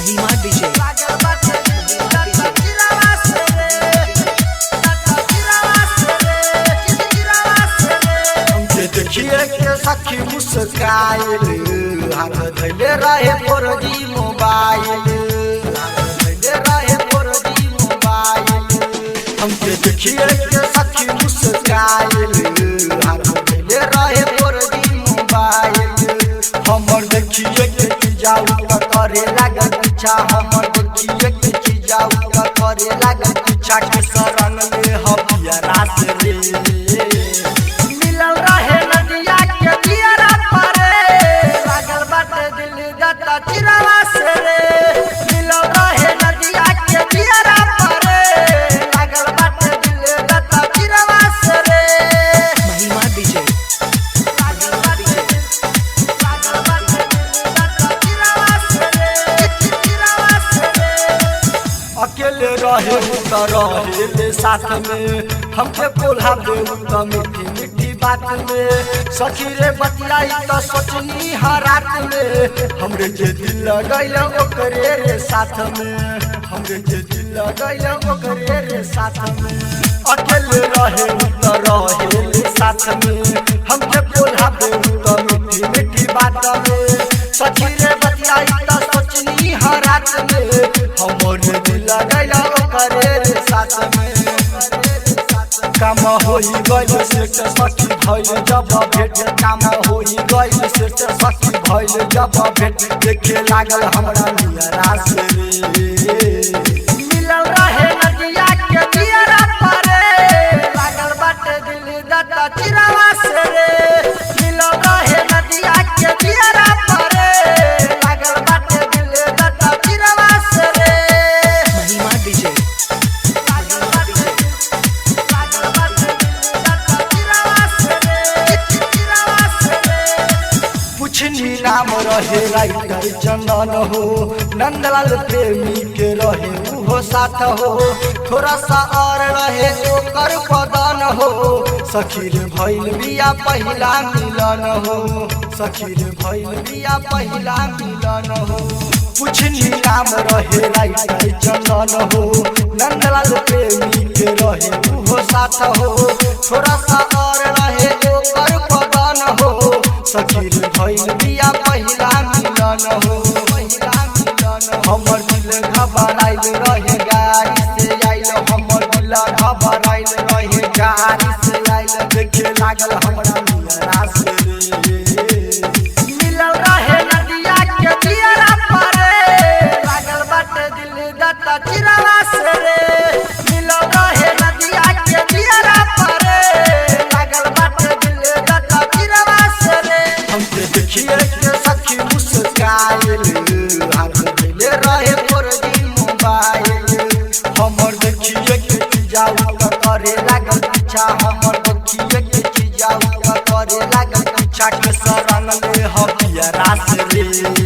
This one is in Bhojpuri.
महिमा डीजे देखिए के सखी मुस्काइल हाथ धैले रहे फोरजी मोबाइल हमके देखिए के सखी मुस्काइल हाथ धैले रहे फोरजी मोबाइल हमर देखिए के जाऊ त करे लागल पीछा हमर देखिए के जाऊ त करे लागल पीछा के शरण में हबिया रास रे अकेले रहे रहे साथ में हमके बोला दे मीठी मीठी बात में सखी रे बतियाई तो सोचनी हर रात में हमरे जे दिल लगैल ओकरे रे साथ में हमरे जे दिल लगैल ओकरे रे साथ में अकेले रहे साथ में हमके बोला दे मीठी मीठी बात में सखी रे बतियाई तो सोचनी हर रात में हमरे दिल लगैल ओकरे रे साथ में काम होई गइल से सखी भइल जब भेट काम होई गइल से सखी भइल जब भेट देखे लागल हमरा नियरा से मिलल रहे नदिया के दियरा पारे लागल बाटे दिल दाता चिरावा से रे मिलल रहे नदिया के दियरा पारे लागल बाटे दिल दाता चिरावा से रे महिमा डीजे कुछनी नाम रहे राइटर चंदन हो नंदलाल प्रेमी के रहे वो साथ हो थोड़ा सा और रहे ओकर बदन हो सखी रे भइल बिया पहिला मिलन हो सखी रे भइल बिया पहिला मिलन हो कुछनी नाम रहे राइटर चंदन हो नंदलाल प्रेमी के रहे वो साथ हो थोड़ा सा और रहे ओकर बदन हो सखी रे भइल बिया पहिला मिलन हो हमर दिल घबराइल रहे गाड़ी से आइल हमर दिल घबराइल रहे गाड़ी से आइल देखे लागल हमरा नियरा से मिलल रहे नदिया के दियरा पारे लागल बाटे दिल दाता चिरावा से रे मिलल रहे नदिया के दियरा पारे लागल बाटे दिल दाता चिरावा से रे हमके देखिए के सखी मुस्काइल हाथ धैले रहे फोरजी मोबाइल हमर देखिए के जाऊ त करे लागल पीछा हमर देखिए के जाऊ त करे लागल पीछा के शरण में हबिया रास रे।